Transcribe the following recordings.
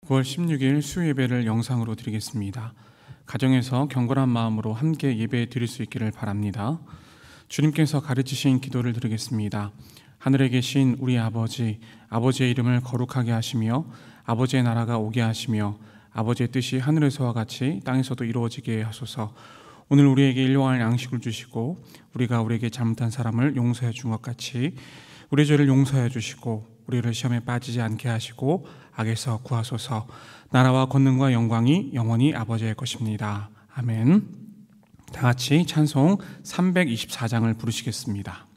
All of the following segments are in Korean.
9월 16일 수요예배를 영상으로 드리겠습니다. 가정에서 경건한 마음으로 함께 예배 드릴 수 있기를 바랍니다. 주님께서 가르치신 기도를 드리겠습니다. 하늘에 계신 우리 아버지, 아버지의 이름을 거룩하게 하시며 아버지의 나라가 오게 하시며 아버지의 뜻이 하늘에서와 같이 땅에서도 이루어지게 하소서. 오늘 우리에게 일용할 양식을 주시고 우리가 우리에게 잘못한 사람을 용서해 준 것 같이 우리 죄를 용서해 주시고 우리를 시험에 빠지지 않게 하시고 악에서 구하소서. 나라와 권능과 영광이 영원히 아버지의 것입니다. 아멘. 다 같이 찬송 324장을 부르시겠습니다.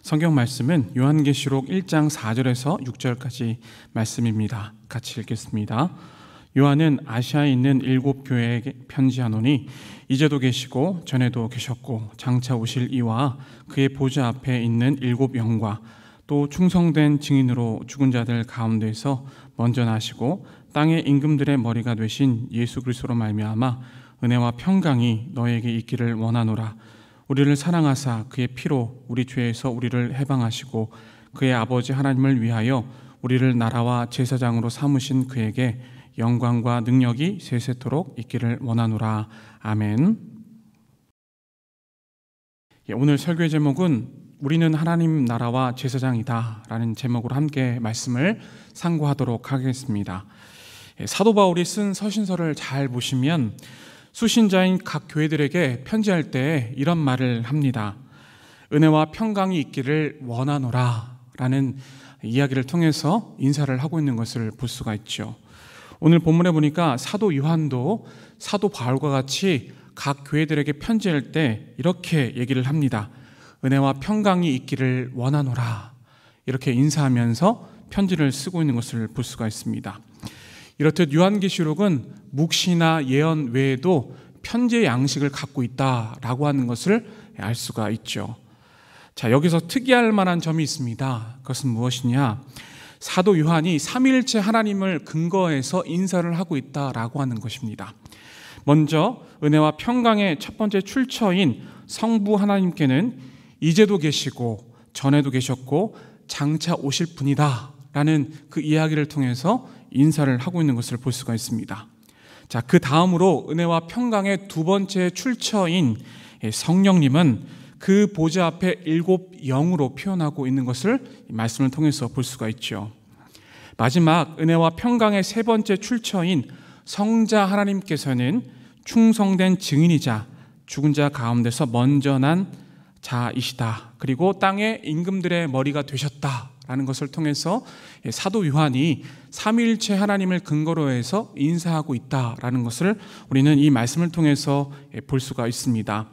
성경 말씀은 요한계시록 1장 4절에서 6절까지 말씀입니다. 같이 읽겠습니다. 요한은 아시아에 있는 7교회에 편지하노니 이제도 계시고 전에도 계셨고 장차 오실 이와 그의 보좌 앞에 있는 7영과 또 충성된 증인으로 죽은 자들 가운데서 먼저 나시고 땅의 임금들의 머리가 되신 예수 그리스도로 말미암아 은혜와 평강이 너에게 있기를 원하노라. 우리를 사랑하사 그의 피로 우리 죄에서 우리를 해방하시고 그의 아버지 하나님을 위하여 우리를 나라와 제사장으로 삼으신 그에게 영광과 능력이 세세토록 있기를 원하노라. 아멘. 오늘 설교의 제목은 우리는 하나님 나라와 제사장이다 라는 제목으로 함께 말씀을 상고하도록 하겠습니다. 사도 바울이 쓴 서신서를 잘 보시면 수신자인 각 교회들에게 편지할 때 이런 말을 합니다. 은혜와 평강이 있기를 원하노라 라는 이야기를 통해서 인사를 하고 있는 것을 볼 수가 있죠. 오늘 본문에 보니까 사도 요한도 사도 바울과 같이 각 교회들에게 편지할 때 이렇게 얘기를 합니다. 은혜와 평강이 있기를 원하노라. 이렇게 인사하면서 편지를 쓰고 있는 것을 볼 수가 있습니다. 이렇듯 요한계시록은 묵시나 예언 외에도 편지의 양식을 갖고 있다라고 하는 것을 알 수가 있죠. 자, 여기서 특이할 만한 점이 있습니다. 그것은 무엇이냐? 사도 요한이 삼위일체 하나님을 근거해서 인사를 하고 있다라고 하는 것입니다. 먼저 은혜와 평강의 첫 번째 출처인 성부 하나님께는 이제도 계시고 전에도 계셨고 장차 오실 분이다 라는 그 이야기를 통해서 인사를 하고 있는 것을 볼 수가 있습니다. 자, 그 다음으로 은혜와 평강의 두 번째 출처인 성령님은 그 보좌 앞에 7 영으로 표현하고 있는 것을 말씀을 통해서 볼 수가 있죠. 마지막 은혜와 평강의 세 번째 출처인 성자 하나님께서는 충성된 증인이자 죽은 자 가운데서 먼저 난 자이시다. 그리고 땅의 임금들의 머리가 되셨다라는 것을 통해서 사도 요한이 삼위일체 하나님을 근거로 해서 인사하고 있다라는 것을 우리는 이 말씀을 통해서 볼 수가 있습니다.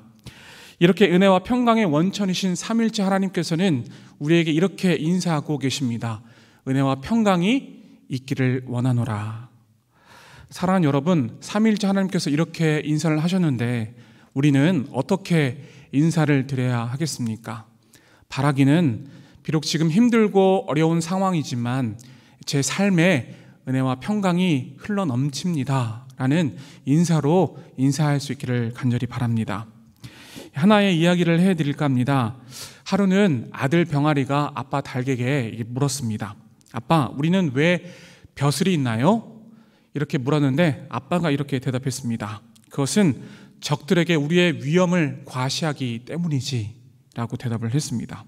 이렇게 은혜와 평강의 원천이신 삼위일체 하나님께서는 우리에게 이렇게 인사하고 계십니다. 은혜와 평강이 있기를 원하노라. 사랑하는 여러분, 삼위일체 하나님께서 이렇게 인사를 하셨는데 우리는 어떻게 인사를 드려야 하겠습니까? 바라기는 비록 지금 힘들고 어려운 상황이지만 제 삶에 은혜와 평강이 흘러 넘칩니다 라는 인사로 인사할 수 있기를 간절히 바랍니다. 하나의 이야기를 해드릴까 합니다. 하루는 아들 병아리가 아빠 달개에게 물었습니다. 아빠, 우리는 왜 벼슬이 있나요? 이렇게 물었는데 아빠가 이렇게 대답했습니다. 그것은 적들에게 우리의 위험을 과시하기 때문이지 라고 대답을 했습니다.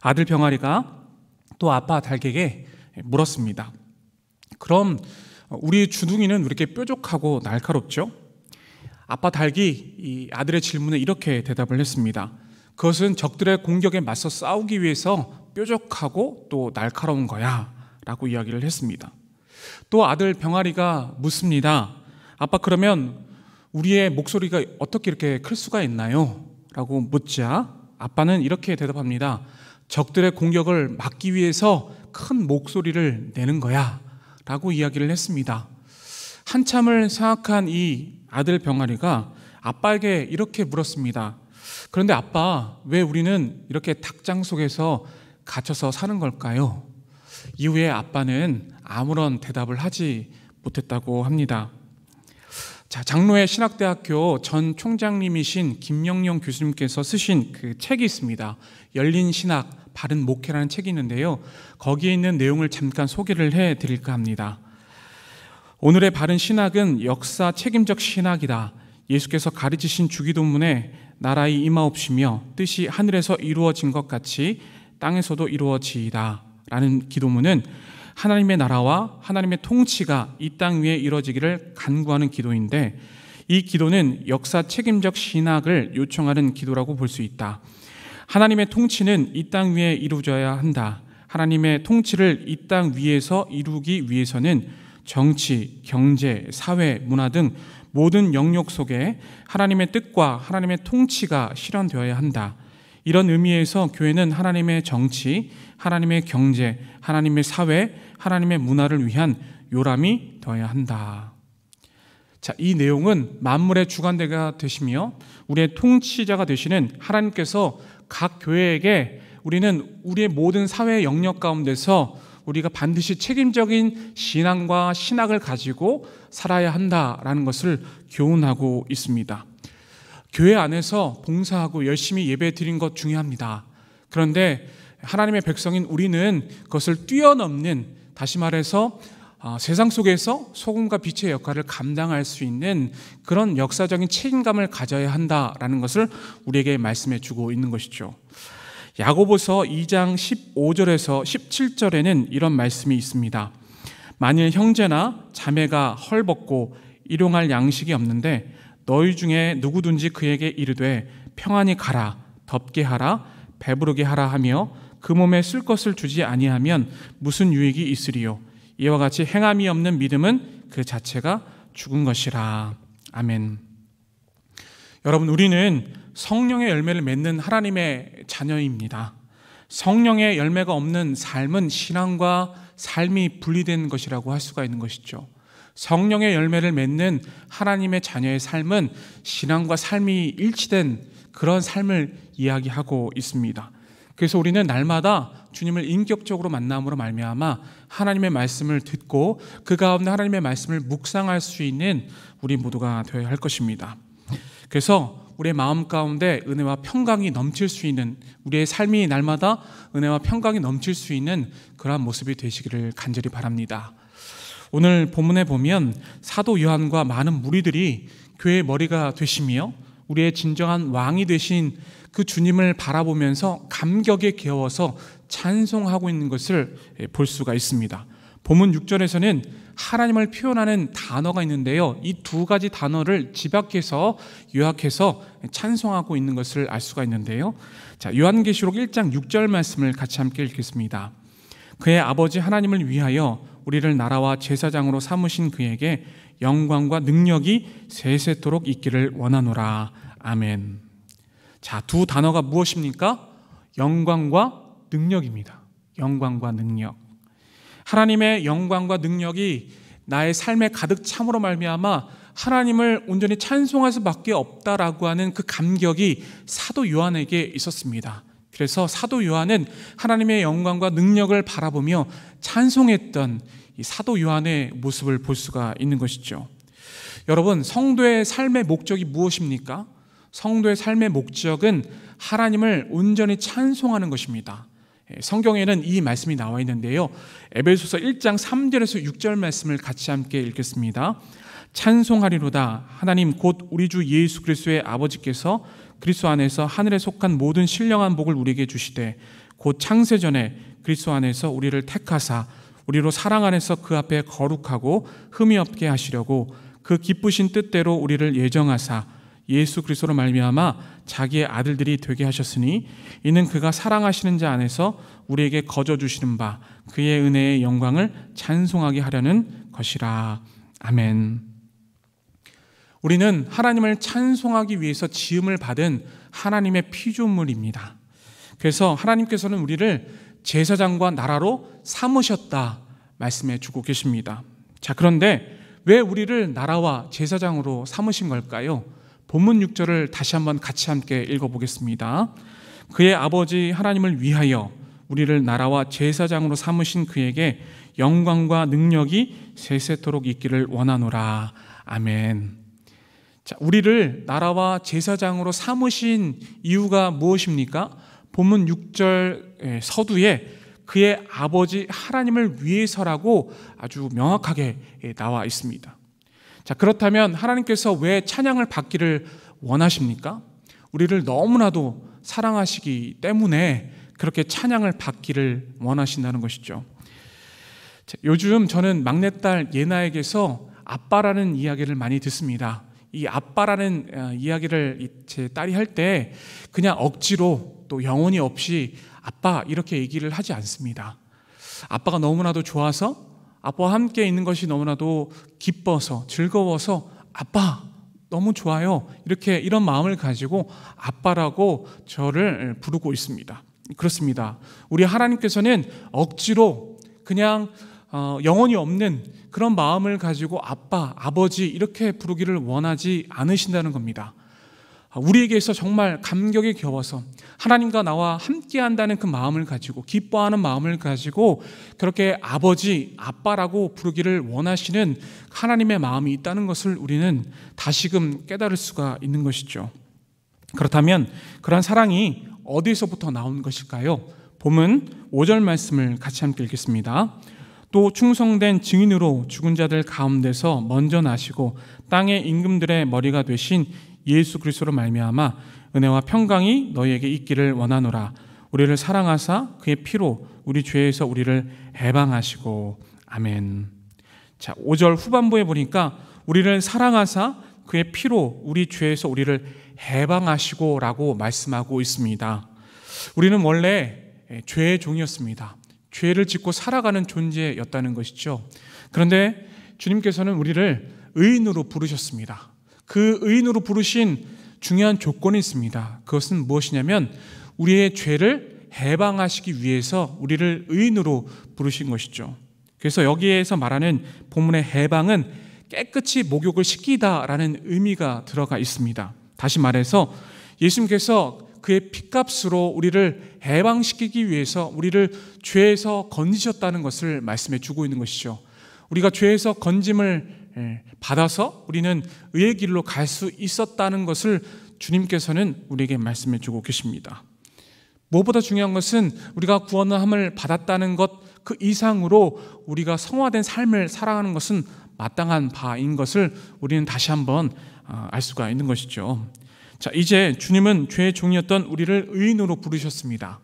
아들 병아리가 또 아빠 달개에게 물었습니다. 그럼 우리 주둥이는 왜 이렇게 뾰족하고 날카롭죠? 아빠 닭이 이 아들의 질문에 이렇게 대답을 했습니다. 그것은 적들의 공격에 맞서 싸우기 위해서 뾰족하고 또 날카로운 거야 라고 이야기를 했습니다. 또 아들 병아리가 묻습니다. 아빠, 그러면 우리의 목소리가 어떻게 이렇게 클 수가 있나요? 라고 묻자 아빠는 이렇게 대답합니다. 적들의 공격을 막기 위해서 큰 목소리를 내는 거야 라고 이야기를 했습니다. 한참을 생각한 이 아들 병아리가 아빠에게 이렇게 물었습니다. 그런데 아빠, 왜 우리는 이렇게 닭장 속에서 갇혀서 사는 걸까요? 이후에 아빠는 아무런 대답을 하지 못했다고 합니다. 자, 장로회 신학대학교 전 총장님이신 김영영 교수님께서 쓰신 그 책이 있습니다. 열린 신학, 바른 목회라는 책이 있는데요. 거기에 있는 내용을 잠깐 소개를 해드릴까 합니다. 오늘의 바른 신학은 역사 책임적 신학이다. 예수께서 가르치신 주기도문에 나라의 임하옵시며 뜻이 하늘에서 이루어진 것 같이 땅에서도 이루어지이다 라는 기도문은 하나님의 나라와 하나님의 통치가 이 땅 위에 이루어지기를 간구하는 기도인데 이 기도는 역사 책임적 신학을 요청하는 기도라고 볼 수 있다. 하나님의 통치는 이 땅 위에 이루어져야 한다. 하나님의 통치를 이 땅 위에서 이루기 위해서는 정치, 경제, 사회, 문화 등 모든 영역 속에 하나님의 뜻과 하나님의 통치가 실현되어야 한다. 이런 의미에서 교회는 하나님의 정치, 하나님의 경제, 하나님의 사회, 하나님의 문화를 위한 요람이 되어야 한다. 자, 이 내용은 만물의 주관대가 되시며 우리의 통치자가 되시는 하나님께서 각 교회에게 우리는 우리의 모든 사회 영역 가운데서 우리가 반드시 책임적인 신앙과 신학을 가지고 살아야 한다라는 것을 교훈하고 있습니다. 교회 안에서 봉사하고 열심히 예배 드린 것 중요합니다. 그런데 하나님의 백성인 우리는 그것을 뛰어넘는, 다시 말해서 세상 속에서 소금과 빛의 역할을 감당할 수 있는 그런 역사적인 책임감을 가져야 한다라는 것을 우리에게 말씀해 주고 있는 것이죠. 야고보서 2장 15절에서 17절에는 이런 말씀이 있습니다. 만일 형제나 자매가 헐벗고 일용할 양식이 없는데 너희 중에 누구든지 그에게 이르되 평안히 가라, 덥게 하라, 배부르게 하라 하며 그 몸에 쓸 것을 주지 아니하면 무슨 유익이 있으리요. 이와 같이 행함이 없는 믿음은 그 자체가 죽은 것이라. 아멘. 여러분, 우리는 성령의 열매를 맺는 하나님의 자녀입니다. 성령의 열매가 없는 삶은 신앙과 삶이 분리된 것이라고 할 수가 있는 것이죠. 성령의 열매를 맺는 하나님의 자녀의 삶은 신앙과 삶이 일치된 그런 삶을 이야기하고 있습니다. 그래서 우리는 날마다 주님을 인격적으로 만남으로 말미암아 하나님의 말씀을 듣고 그 가운데 하나님의 말씀을 묵상할 수 있는 우리 모두가 되어야 할 것입니다. 그래서 우리의 마음 가운데 은혜와 평강이 넘칠 수 있는, 우리의 삶이 날마다 은혜와 평강이 넘칠 수 있는 그러한 모습이 되시기를 간절히 바랍니다. 오늘 본문에 보면 사도 요한과 많은 무리들이 교회의 머리가 되시며 우리의 진정한 왕이 되신 그 주님을 바라보면서 감격에 겨워서 찬송하고 있는 것을 볼 수가 있습니다. 본문 6절에서는 하나님을 표현하는 단어가 있는데요, 이 두 가지 단어를 집약해서 요약해서 찬송하고 있는 것을 알 수가 있는데요, 자, 요한계시록 1장 6절 말씀을 같이 함께 읽겠습니다. 그의 아버지 하나님을 위하여 우리를 나라와 제사장으로 삼으신 그에게 영광과 능력이 세세토록 있기를 원하노라. 아멘. 자, 두 단어가 무엇입니까? 영광과 능력입니다. 영광과 능력. 하나님의 영광과 능력이 나의 삶에 가득 참으로 말미암아 하나님을 온전히 찬송할 수밖에 없다라고 하는 그 감격이 사도 요한에게 있었습니다. 그래서 사도 요한은 하나님의 영광과 능력을 바라보며 찬송했던 이 사도 요한의 모습을 볼 수가 있는 것이죠. 여러분, 성도의 삶의 목적이 무엇입니까? 성도의 삶의 목적은 하나님을 온전히 찬송하는 것입니다. 성경에는 이 말씀이 나와 있는데요, 에베소서 1장 3절에서 6절 말씀을 같이 함께 읽겠습니다. 찬송하리로다 하나님 곧 우리 주 예수 그리스도의 아버지께서 그리스도 안에서 하늘에 속한 모든 신령한 복을 우리에게 주시되 곧 창세전에 그리스도 안에서 우리를 택하사 우리로 사랑 안에서 그 앞에 거룩하고 흠이 없게 하시려고 그 기쁘신 뜻대로 우리를 예정하사 예수 그리스도로 말미암아 자기의 아들들이 되게 하셨으니 이는 그가 사랑하시는 자 안에서 우리에게 거저 주시는 바 그의 은혜의 영광을 찬송하게 하려는 것이라. 아멘. 우리는 하나님을 찬송하기 위해서 지음을 받은 하나님의 피조물입니다. 그래서 하나님께서는 우리를 제사장과 나라로 삼으셨다 말씀해 주고 계십니다. 자, 그런데 왜 우리를 나라와 제사장으로 삼으신 걸까요? 본문 6절을 다시 한번 같이 함께 읽어보겠습니다. 그의 아버지 하나님을 위하여 우리를 나라와 제사장으로 삼으신 그에게 영광과 능력이 세세토록 있기를 원하노라. 아멘. 자, 우리를 나라와 제사장으로 삼으신 이유가 무엇입니까? 본문 6절 서두에 그의 아버지 하나님을 위해서라고 아주 명확하게 나와 있습니다. 자, 그렇다면 하나님께서 왜 찬양을 받기를 원하십니까? 우리를 너무나도 사랑하시기 때문에 그렇게 찬양을 받기를 원하신다는 것이죠. 자, 요즘 저는 막내딸 예나에게서 아빠라는 이야기를 많이 듣습니다. 이 아빠라는 이야기를 제 딸이 할 때 그냥 억지로 또 영혼이 없이 아빠 이렇게 얘기를 하지 않습니다. 아빠가 너무나도 좋아서, 아빠와 함께 있는 것이 너무나도 기뻐서 즐거워서 아빠 너무 좋아요, 이런 마음을 가지고 아빠라고 저를 부르고 있습니다. 그렇습니다. 우리 하나님께서는 억지로 그냥 영혼이 없는 그런 마음을 가지고 아빠, 아버지 이렇게 부르기를 원하지 않으신다는 겁니다. 우리에게서 정말 감격에 겨워서 하나님과 나와 함께한다는 그 마음을 가지고, 기뻐하는 마음을 가지고 그렇게 아버지, 아빠라고 부르기를 원하시는 하나님의 마음이 있다는 것을 우리는 다시금 깨달을 수가 있는 것이죠. 그렇다면 그러한 사랑이 어디서부터 나온 것일까요? 본문 5절 말씀을 같이 함께 읽겠습니다. 또 충성된 증인으로 죽은 자들 가운데서 먼저 나시고 땅의 임금들의 머리가 되신 예수 그리스도로 말미암아 은혜와 평강이 너희에게 있기를 원하노라. 우리를 사랑하사 그의 피로 우리 죄에서 우리를 해방하시고. 아멘. 자, 5절 후반부에 보니까 우리를 사랑하사 그의 피로 우리 죄에서 우리를 해방하시고 라고 말씀하고 있습니다. 우리는 원래 죄의 종이었습니다. 죄를 짓고 살아가는 존재였다는 것이죠. 그런데 주님께서는 우리를 의인으로 부르셨습니다. 그 의인으로 부르신 중요한 조건이 있습니다. 그것은 무엇이냐면 우리의 죄를 해방하시기 위해서 우리를 의인으로 부르신 것이죠. 그래서 여기에서 말하는 본문의 해방은 깨끗이 목욕을 시키다라는 의미가 들어가 있습니다. 다시 말해서 예수님께서 그의 피값으로 우리를 해방시키기 위해서 우리를 죄에서 건지셨다는 것을 말씀해 주고 있는 것이죠. 우리가 죄에서 건짐을 받아서 우리는 의의 길로 갈 수 있었다는 것을 주님께서는 우리에게 말씀해 주고 계십니다. 무엇보다 중요한 것은 우리가 구원함을 받았다는 것 그 이상으로 우리가 성화된 삶을 살아가는 것은 마땅한 바인 것을 우리는 다시 한번 알 수가 있는 것이죠. 자, 이제 주님은 죄의 종이었던 우리를 의인으로 부르셨습니다.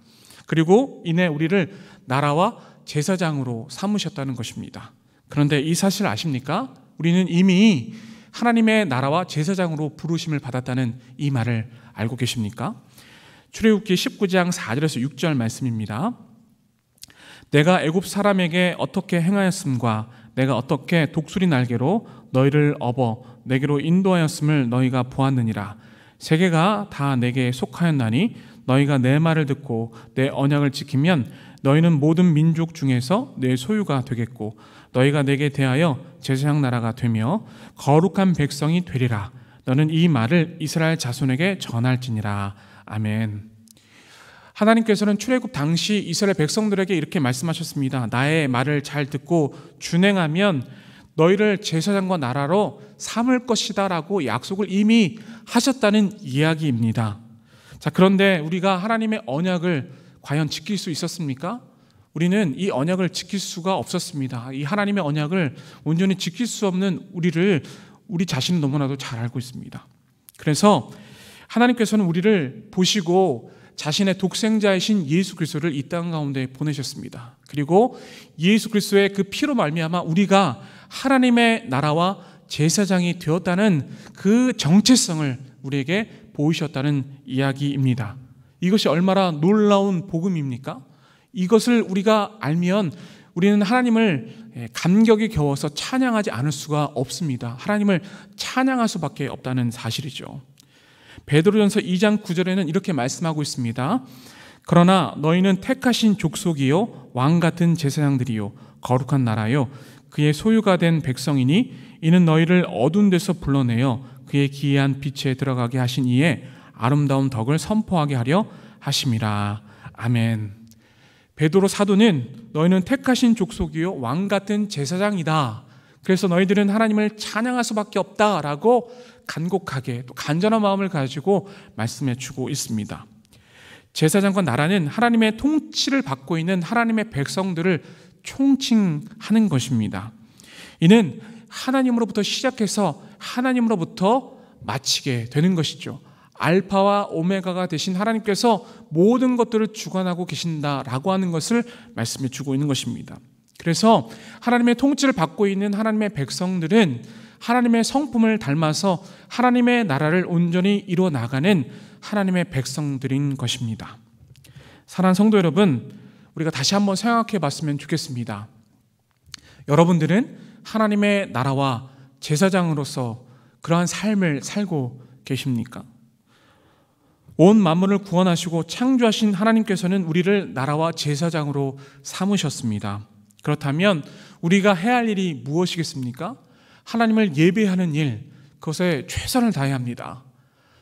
그리고 이내 우리를 나라와 제사장으로 삼으셨다는 것입니다. 그런데 이 사실 아십니까? 우리는 이미 하나님의 나라와 제사장으로 부르심을 받았다는 이 말을 알고 계십니까? 출애굽기 19장 4절에서 6절 말씀입니다. 내가 애굽 사람에게 어떻게 행하였음과 내가 어떻게 독수리 날개로 너희를 업어 내게로 인도하였음을 너희가 보았느니라. 세계가 다 내게 속하였나니 너희가 내 말을 듣고 내 언약을 지키면 너희는 모든 민족 중에서 내 소유가 되겠고 너희가 내게 대하여 제사장 나라가 되며 거룩한 백성이 되리라. 너는 이 말을 이스라엘 자손에게 전할지니라. 아멘. 하나님께서는 출애굽 당시 이스라엘 백성들에게 이렇게 말씀하셨습니다. 나의 말을 잘 듣고 준행하면 너희를 제사장과 나라로 삼을 것이다 라고 약속을 이미 하셨다는 이야기입니다. 자, 그런데 우리가 하나님의 언약을 과연 지킬 수 있었습니까? 우리는 이 언약을 지킬 수가 없었습니다. 이 하나님의 언약을 온전히 지킬 수 없는 우리 자신은 너무나도 잘 알고 있습니다. 그래서 하나님께서는 우리를 보시고 자신의 독생자이신 예수 그리스도를 이 땅 가운데 보내셨습니다. 그리고 예수 그리스도의 그 피로 말미암아 우리가 하나님의 나라와 제사장이 되었다는 그 정체성을 우리에게 보이셨다는 이야기입니다. 이것이 얼마나 놀라운 복음입니까? 이것을 우리가 알면 우리는 하나님을 감격이 겨워서 찬양하지 않을 수가 없습니다. 하나님을 찬양할 수밖에 없다는 사실이죠. 베드로전서 2장 9절에는 이렇게 말씀하고 있습니다. 그러나 너희는 택하신 족속이요 왕 같은 제사장들이요 거룩한 나라요 그의 소유가 된 백성이니 이는 너희를 어두운 데서 불러내어 그의 기이한 빛에 들어가게 하신 이의 아름다운 덕을 선포하게 하려 하심이라. 아멘. 베드로 사도는 너희는 택하신 족속이요 왕 같은 제사장이다. 그래서 너희들은 하나님을 찬양할 수밖에 없다라고 간곡하게 또 간절한 마음을 가지고 말씀해 주고 있습니다. 제사장과 나라는 하나님의 통치를 받고 있는 하나님의 백성들을 총칭하는 것입니다. 이는 하나님으로부터 시작해서 하나님으로부터 마치게 되는 것이죠. 알파와 오메가가 되신 하나님께서 모든 것들을 주관하고 계신다라고 하는 것을 말씀해 주고 있는 것입니다. 그래서 하나님의 통치를 받고 있는 하나님의 백성들은 하나님의 성품을 닮아서 하나님의 나라를 온전히 이루어 나가는 하나님의 백성들인 것입니다. 사랑하는 성도 여러분, 우리가 다시 한번 생각해 봤으면 좋겠습니다. 여러분들은 하나님의 나라와 제사장으로서 그러한 삶을 살고 계십니까? 온 만물을 구원하시고 창조하신 하나님께서는 우리를 나라와 제사장으로 삼으셨습니다. 그렇다면 우리가 해야 할 일이 무엇이겠습니까? 하나님을 예배하는 일, 그것에 최선을 다해야 합니다.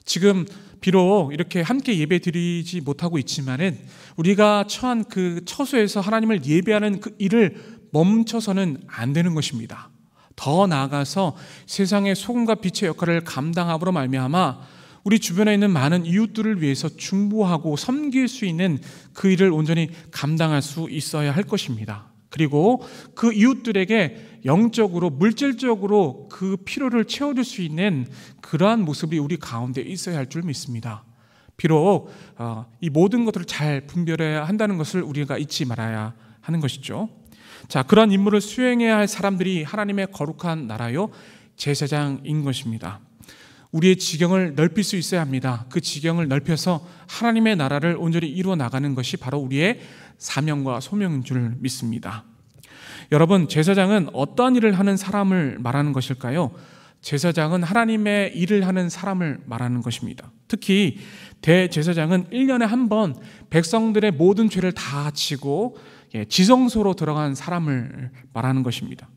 지금 비록 이렇게 함께 예배 드리지 못하고 있지만은 우리가 처한 그 처소에서 하나님을 예배하는 그 일을 멈춰서는 안 되는 것입니다. 더 나아가서 세상의 소금과 빛의 역할을 감당함으로 말미암아 우리 주변에 있는 많은 이웃들을 위해서 중보하고 섬길 수 있는 그 일을 온전히 감당할 수 있어야 할 것입니다. 그리고 그 이웃들에게 영적으로 물질적으로 그 필요를 채워줄 수 있는 그러한 모습이 우리 가운데 있어야 할 줄 믿습니다. 비록 이 모든 것들을 잘 분별해야 한다는 것을 우리가 잊지 말아야 하는 것이죠. 자, 그런 임무를 수행해야 할 사람들이 하나님의 거룩한 나라요 제사장인 것입니다. 우리의 지경을 넓힐 수 있어야 합니다. 그 지경을 넓혀서 하나님의 나라를 온전히 이루어 나가는 것이 바로 우리의 사명과 소명인 줄 믿습니다. 여러분, 제사장은 어떠한 일을 하는 사람을 말하는 것일까요? 제사장은 하나님의 일을 하는 사람을 말하는 것입니다. 특히 대제사장은 1년에 한 번 백성들의 모든 죄를 다 지고 지성소로 들어간 사람을 말하는 것입니다.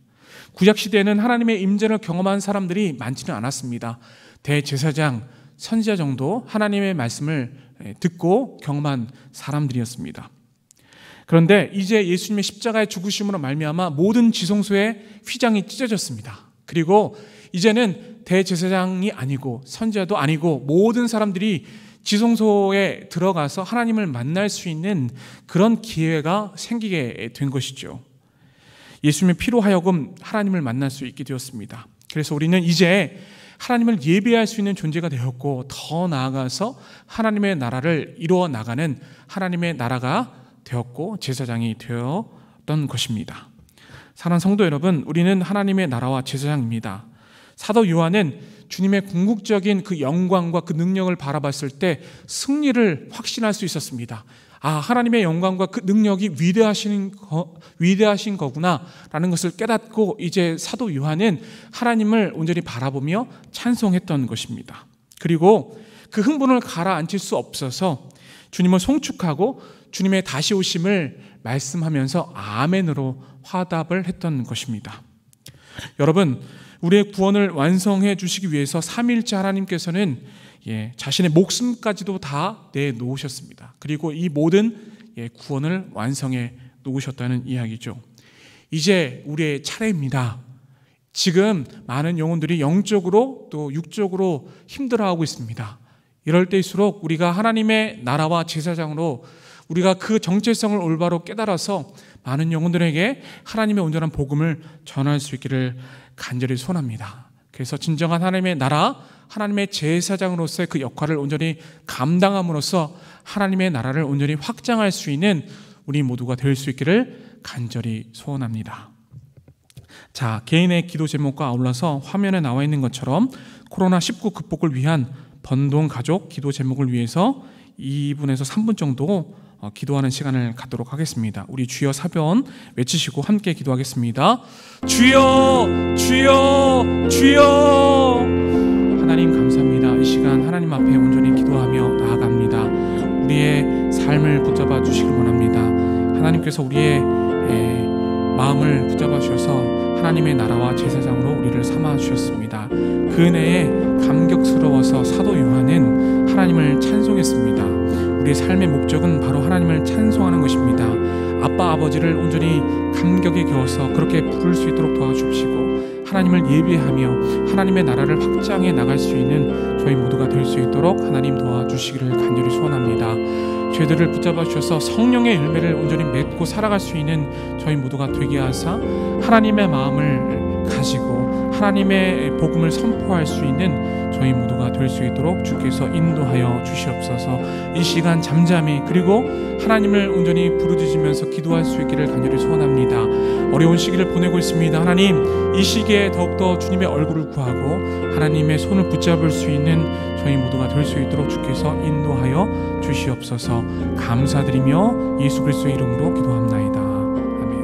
구약시대에는 하나님의 임재를 경험한 사람들이 많지는 않았습니다. 대제사장, 선지자 정도 하나님의 말씀을 듣고 경험한 사람들이었습니다. 그런데 이제 예수님의 십자가의 죽으심으로 말미암아 모든 지성소의 휘장이 찢어졌습니다. 그리고 이제는 대제사장이 아니고 선지자도 아니고 모든 사람들이 지성소에 들어가서 하나님을 만날 수 있는 그런 기회가 생기게 된 것이죠. 예수님의 피로 하여금 하나님을 만날 수 있게 되었습니다. 그래서 우리는 이제 하나님을 예배할 수 있는 존재가 되었고, 더 나아가서 하나님의 나라를 이루어 나가는 하나님의 나라가 되었고 제사장이 되었던 것입니다. 사랑하는 성도 여러분, 우리는 하나님의 나라와 제사장입니다. 사도 요한은 주님의 궁극적인 그 영광과 그 능력을 바라봤을 때 승리를 확신할 수 있었습니다. 하나님의 영광과 그 능력이 위대하신 거구나 라는 것을 깨닫고 이제 사도 요한은 하나님을 온전히 바라보며 찬송했던 것입니다. 그리고 그 흥분을 가라앉힐 수 없어서 주님을 송축하고 주님의 다시 오심을 말씀하면서 아멘으로 화답을 했던 것입니다. 여러분, 우리의 구원을 완성해 주시기 위해서 삼위일체 하나님께서는 자신의 목숨까지도 다 내놓으셨습니다. 그리고 이 모든 구원을 완성해 놓으셨다는 이야기죠. 이제 우리의 차례입니다. 지금 많은 영혼들이 영적으로 또 육적으로 힘들어하고 있습니다. 이럴 때일수록 우리가 하나님의 나라와 제사장으로 우리가 그 정체성을 올바로 깨달아서 많은 영혼들에게 하나님의 온전한 복음을 전할 수 있기를 간절히 소원합니다. 그래서 진정한 하나님의 나라, 하나님의 제사장으로서의 그 역할을 온전히 감당함으로써 하나님의 나라를 온전히 확장할 수 있는 우리 모두가 될 수 있기를 간절히 소원합니다. 자, 개인의 기도 제목과 아울러서 화면에 나와 있는 것처럼 코로나19 극복을 위한 번동 가족 기도 제목을 위해서 2분에서 3분 정도 기도하는 시간을 갖도록 하겠습니다. 우리 주여 사변 외치시고 함께 기도하겠습니다. 주여, 주여, 주여. 하나님 감사합니다. 이 시간 하나님 앞에 온전히 기도하며 나아갑니다. 우리의 삶을 붙잡아 주시길 원합니다. 하나님께서 우리의 마음을 붙잡아 주셔서 하나님의 나라와 제사장으로 우리를 삼아 주셨습니다. 그 은혜에 감격스러워서 사도 요한은 하나님을 찬송했습니다. 우리의 삶의 목적은 바로 하나님을 찬송하는 것입니다. 아빠 아버지를 온전히 감격에 겨워서 그렇게 부를 수 있도록 도와주시고 하나님을 예배하며 하나님의 나라를 확장해 나갈 수 있는 저희 모두가 될 수 있도록 하나님 도와주시기를 간절히 소원합니다. 죄들을 붙잡아 주셔서 성령의 열매를 온전히 맺고 살아갈 수 있는 저희 모두가 되게 하사 하나님의 마음을 가지고 하나님의 복음을 선포할 수 있는 저희 모두가 될 수 있도록 주께서 인도하여 주시옵소서. 이 시간 잠잠히 그리고 하나님을 온전히 부르짖으면서 기도할 수 있기를 간절히 소원합니다. 어려운 시기를 보내고 있습니다. 하나님, 이 시기에 더욱더 주님의 얼굴을 구하고 하나님의 손을 붙잡을 수 있는 저희 모두가 될 수 있도록 주께서 인도하여 주시옵소서. 감사드리며 예수 그리스도의 이름으로 기도합나이다. 아멘.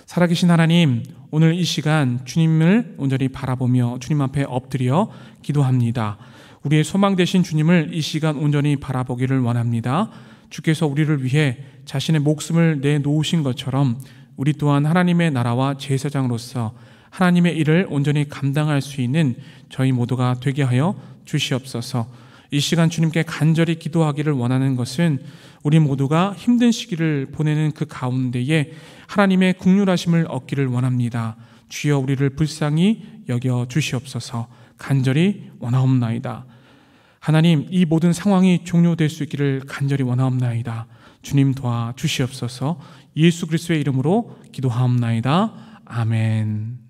살아계신 하나님, 오늘 이 시간 주님을 온전히 바라보며 주님 앞에 엎드려 기도합니다. 우리의 소망 되신 주님을 이 시간 온전히 바라보기를 원합니다. 주께서 우리를 위해 자신의 목숨을 내놓으신 것처럼 우리 또한 하나님의 나라와 제사장으로서 하나님의 일을 온전히 감당할 수 있는 저희 모두가 되게 하여 주시옵소서. 이 시간 주님께 간절히 기도하기를 원하는 것은 우리 모두가 힘든 시기를 보내는 그 가운데에 하나님의 긍휼하심을 얻기를 원합니다. 주여 우리를 불쌍히 여겨 주시옵소서. 간절히 원하옵나이다. 하나님, 이 모든 상황이 종료될 수 있기를 간절히 원하옵나이다. 주님 도와 주시옵소서. 예수 그리스도의 이름으로 기도하옵나이다. 아멘.